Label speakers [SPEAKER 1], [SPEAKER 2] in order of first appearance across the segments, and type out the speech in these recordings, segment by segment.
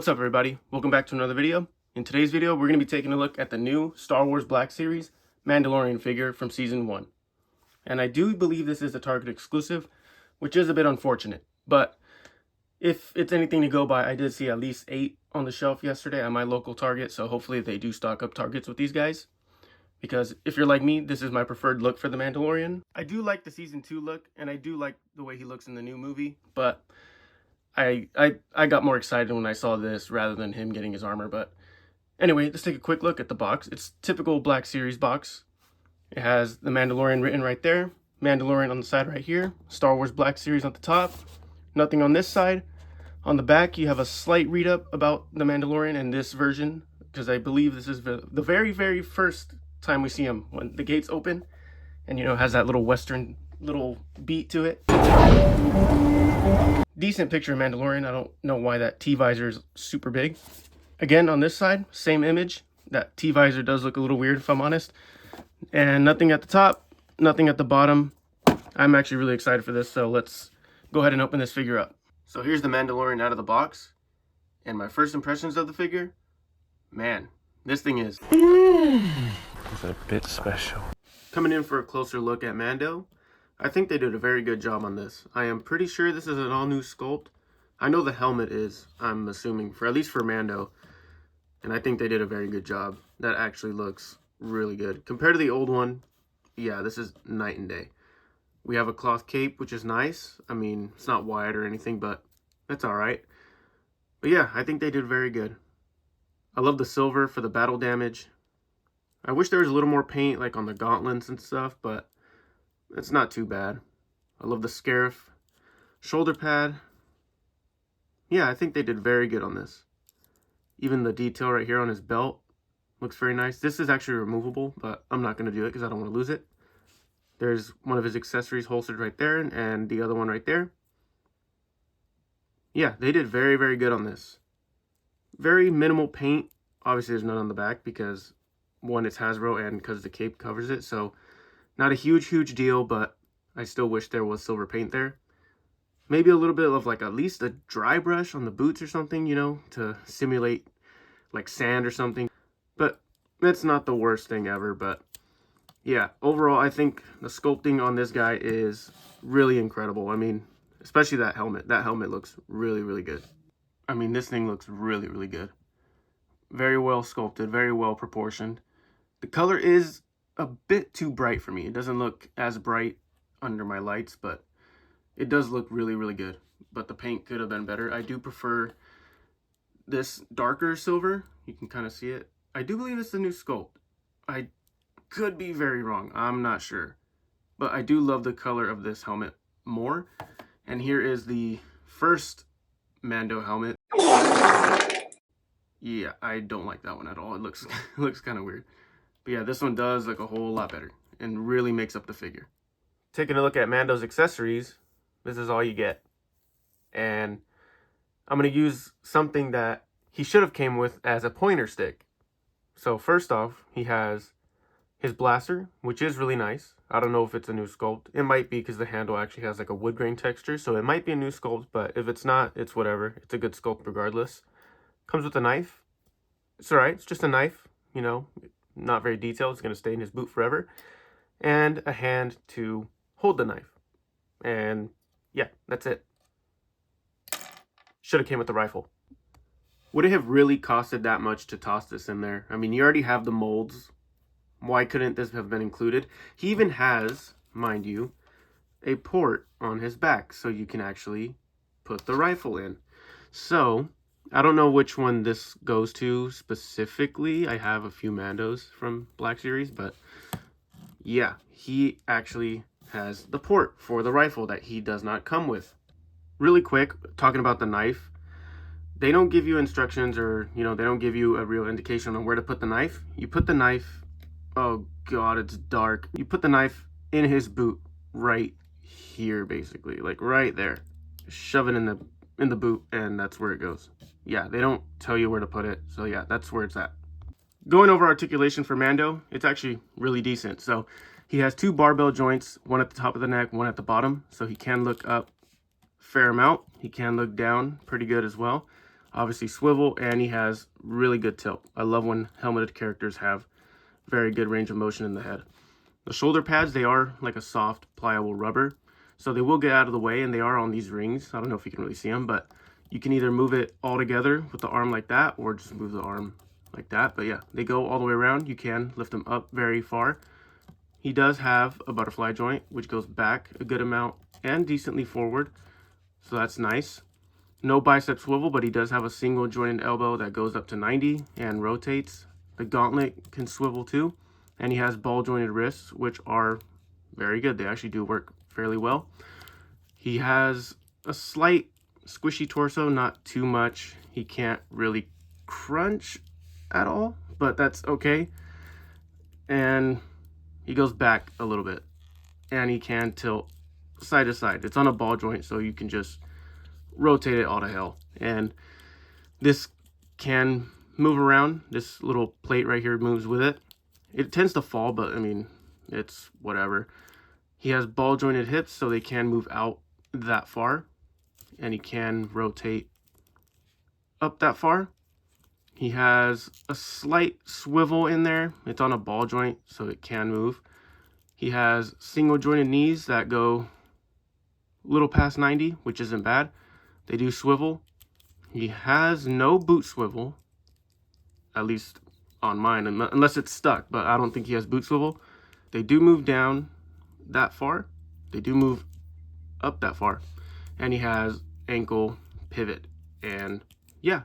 [SPEAKER 1] What's up, everybody? Welcome back to another video. In today's video, we're going to be taking a look at the new Star Wars Black Series Mandalorian figure from Season 1. And I do believe this is a Target exclusive, which is a bit unfortunate. But if it's anything to go by, I did see at least 8 on the shelf yesterday at my local Target, so hopefully they do stock up Targets with these guys. Because if you're like me, this is my preferred look for the Mandalorian. I do like the Season 2 look, and I do like the way he looks in the new movie, but I got more excited when I saw this rather than him getting his armor. But anyway, let's take a quick look at the box. It's typical Black Series box. It has the Mandalorian written right there, Mandalorian on the side right here, Star Wars Black Series on the top, nothing on this side. On the back, you have a slight read-up about the Mandalorian in this version, because I believe this is the very, very first time we see him, when the gates open, and, you know, has that little Western little beat to it. Decent picture of Mandalorian. I don't know why that T-visor is super big. Again, on this side, same image. That T-visor does look a little weird, if I'm honest. And nothing at the top, nothing at the bottom. I'm actually really excited for this, so let's go ahead and open this figure up. So here's the Mandalorian out of the box. And my first impressions of the figure, man, this thing is
[SPEAKER 2] a bit special.
[SPEAKER 1] Coming in for a closer look at Mando, I think they did a very good job on this. I am pretty sure this is an all-new sculpt. I know the helmet is, I'm assuming, for at least for Mando. And I think they did a very good job. That actually looks really good. Compared to the old one, yeah, this is night and day. We have a cloth cape, which is nice. I mean, it's not wide or anything, but that's alright. But yeah, I think they did very good. I love the silver for the battle damage. I wish there was a little more paint, like on the gauntlets and stuff, but it's not too bad. I love the scarif. Shoulder pad. Yeah, I think they did very good on this. Even the detail right here on his belt looks very nice. This is actually removable, but I'm not going to do it because I don't want to lose it. There's one of his accessories holstered right there, and the other one right there. Yeah, they did very, very good on this. Very minimal paint. Obviously, there's none on the back because, one, it's Hasbro, and because the cape covers it, so not a huge deal, but I still wish there was silver paint there. Maybe a little bit of, like, at least a dry brush on the boots or something, you know, to simulate, like, sand or something. But that's not the worst thing ever, but yeah, overall, I think the sculpting on this guy is really incredible. I mean, especially that helmet. That helmet looks really, really good. I mean, this thing looks really, really good. Very well sculpted, very well proportioned. The color is a bit too bright for me. It doesn't look as bright under my lights, but it does look really, really good. But the paint could have been better. I do prefer this darker silver. You can kind of see it. I do believe it's the new sculpt. I could be very wrong. I'm not sure. But I do love the color of this helmet more. And here is the first Mando helmet. Yeah, I don't like that one at all. It looks kind of weird. But yeah, this one does look a whole lot better and really makes up the figure. Taking a look at Mando's accessories, this is all you get. And I'm going to use something that he should have came with as a pointer stick. So first off, he has his blaster, which is really nice. I don't know if it's a new sculpt. It might be because the handle actually has like a wood grain texture, so it might be a new sculpt, but if it's not, it's whatever. It's a good sculpt regardless. Comes with a knife. It's alright, it's just a knife, you know, not very detailed. It's going to stay in his boot forever. And a hand to hold the knife. And yeah, that's it. Should have came with the rifle. Would it have really costed that much to toss this in there? I mean, you already have the molds. Why couldn't this have been included? He even has, mind you, a port on his back, so you can actually put the rifle in. So I don't know which one this goes to specifically. I have a few Mandos from Black Series, but yeah, he actually has the port for the rifle that he does not come with. Really quick, talking about the knife. They don't give you instructions or, you know, they don't give you a real indication on where to put the knife. You put the knife, oh god, it's dark. You put the knife in his boot right here, basically, like right there. Shove it in the boot, and that's where it goes. Yeah, they don't tell you where to put it, so yeah, that's where it's at. Going over articulation for Mando, it's actually really decent. So he has 2 barbell joints, one at the top of the neck, one at the bottom, so he can look up a fair amount. He can look down pretty good as well. obviously swivel, and he has really good tilt. I love when helmeted characters have very good range of motion in the head. The shoulder pads, they are like a soft, pliable rubber, so they will get out of the way, and they are on these rings. I don't know if you can really see them, but you can either move it all together with the arm like that, or just move the arm like that. But yeah, they go all the way around. You can lift them up very far. He does have a butterfly joint, which goes back a good amount and decently forward, so that's nice. No bicep swivel, but he does have a single jointed elbow that goes up to 90 and rotates. The gauntlet can swivel too, and he has ball jointed wrists, which are very good. They actually do work fairly well. He has a slight squishy torso, not too much. He can't really crunch at all, but that's okay. And he goes back a little bit, and he can tilt side to side. It's on a ball joint, so you can just rotate it all to hell. And this can move around. This little plate right here moves with it. It tends to fall, but I mean, it's whatever. He has ball jointed hips, so they can move out that far, and he can rotate up that far. He has a slight swivel in there. It's on a ball joint, so it can move. He has single jointed knees that go a little past 90, which isn't bad. They do swivel. He has no boot swivel, at least on mine, unless it's stuck, but I don't think he has boot swivel. They do move down that far. They do move up that far. And he has ankle pivot. And yeah,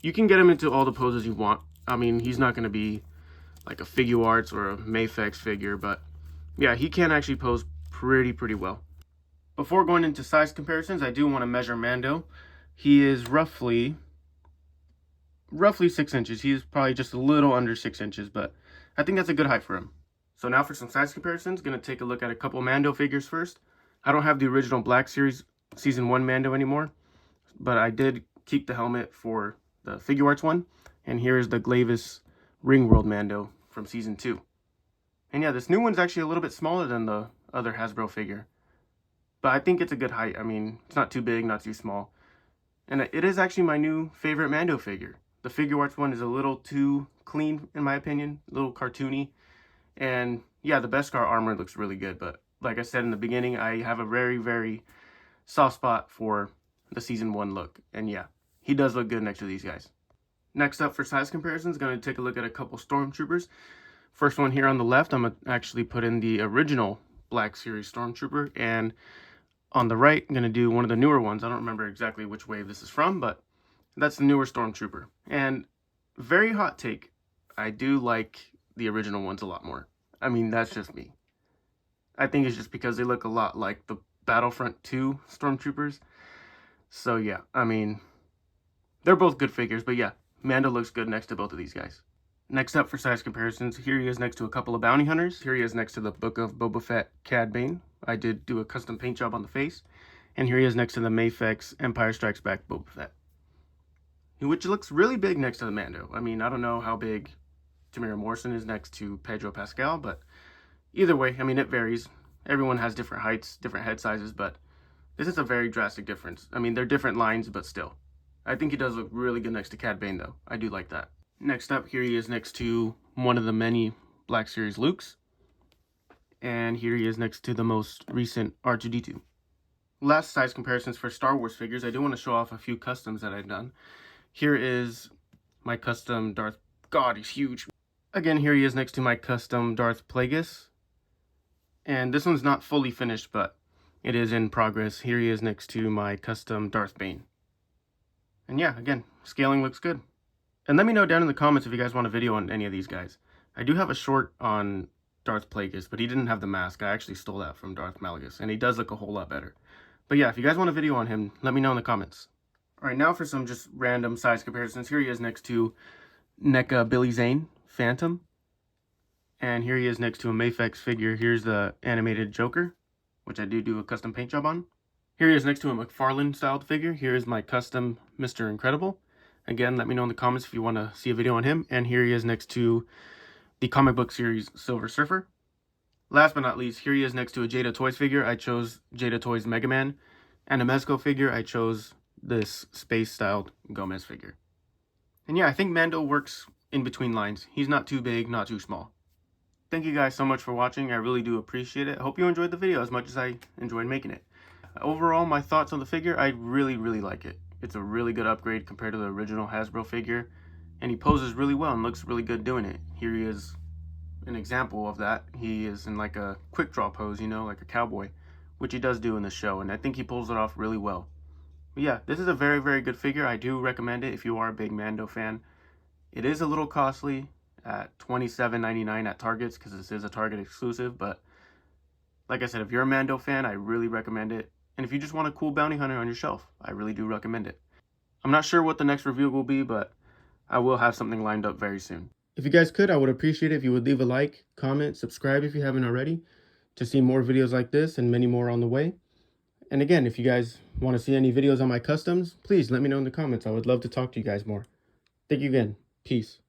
[SPEAKER 1] you can get him into all the poses you want. I mean, he's not going to be like a Figure Arts or a Mayfex figure, but yeah, he can actually pose pretty well. Before going into size comparisons, I do want to measure Mando. He is roughly 6 inches. He's probably just a little under 6 inches, but I think that's a good height for him. So now for some size comparisons, going to take a look at a couple Mando figures first. I don't have the original Black Series Season 1 Mando anymore, but I did keep the helmet for the Figure Arts one. And here is the Glavis Ringworld Mando from Season 2. And yeah, this new one's actually a little bit smaller than the other Hasbro figure. But I think it's a good height. I mean, it's not too big, not too small. And it is actually my new favorite Mando figure. The Figure Arts one is a little too clean, in my opinion. A little cartoony. And yeah, the Beskar armor looks really good. But like I said in the beginning, I have a very soft spot for the Season 1 look. And yeah, he does look good next to these guys. Next up for size comparisons, going to take a look at a couple Stormtroopers. First one here on the left, I'm going to actually put in the original Black Series Stormtrooper. And on the right, I'm going to do one of the newer ones. I don't remember exactly which wave this is from, but that's the newer Stormtrooper. And very hot take, I do like the original ones a lot more. I mean, that's just me. I think it's just because they look a lot like the Battlefront 2 Stormtroopers. So yeah, I mean, they're both good figures, but yeah, Mando looks good next to both of these guys. Next up for size comparisons, here he is next to a couple of bounty hunters. Here he is next to the Book of Boba Fett Cad Bane. I did do a custom paint job on the face. And here he is next to the Mayfex Empire Strikes Back Boba Fett, which looks really big next to the Mando. I mean, I don't know how big Tamira Morrison is next to Pedro Pascal, but either way, I mean, it varies. Everyone has different heights, different head sizes, but this is a very drastic difference. I mean, they're different lines, but still. I think he does look really good next to Cad Bane, though. I do like that. Next up, here he is next to one of the many Black Series Lukes. And here he is next to the most recent R2-D2. Last size comparisons for Star Wars figures, I do want to show off a few customs that I've done. Here is my custom Darth... God, he's huge. Again, here he is next to my custom Darth Plagueis. And this one's not fully finished, but it is in progress. Here he is next to my custom Darth Bane. And yeah, again, scaling looks good. And let me know down in the comments if you guys want a video on any of these guys. I do have a short on Darth Plagueis, but he didn't have the mask. I actually stole that from Darth Malgus, and he does look a whole lot better. But yeah, if you guys want a video on him, let me know in the comments. Alright, now for some just random size comparisons. Here he is next to NECA Billy Zane Phantom. And here he is next to a Mayfex figure. Here's the animated Joker, which I do a custom paint job on. Here he is next to a McFarlane styled figure. Here is my custom Mr. Incredible. Again, let me know in the comments if you want to see a video on him. And here he is next to the comic book series Silver Surfer. Last but not least, here he is next to a Jada Toys figure. I chose Jada Toys Mega Man. And a Mezco figure, I chose this space-styled Gomez figure. And yeah, I think Mando works in between lines. He's not too big, not too small. Thank you guys so much for watching. I really do appreciate it. I hope you enjoyed the video as much as I enjoyed making it. Overall, my thoughts on the figure, I really like it. It's a really good upgrade compared to the original Hasbro figure, and he poses really well and looks really good doing it. Here he is, an example of that. He is in like a quick draw pose, you know, like a cowboy, which he does do in the show, and I think he pulls it off really well. But yeah, this is a very good figure. I do recommend it if you are a big Mando fan. It is a little costly at $27.99 at Targets because this is a Target exclusive, but like I said, if you're a Mando fan, I really recommend it. And if you just want a cool bounty hunter on your shelf, I really do recommend it. I'm not sure what the next review will be, but I will have something lined up very soon. If you guys could, I would appreciate it if you would leave a like, comment, subscribe if you haven't already, to see more videos like this and many more on the way. And again, if you guys want to see any videos on my customs, please let me know in the comments. I would love to talk to you guys more. Thank you again. Peace.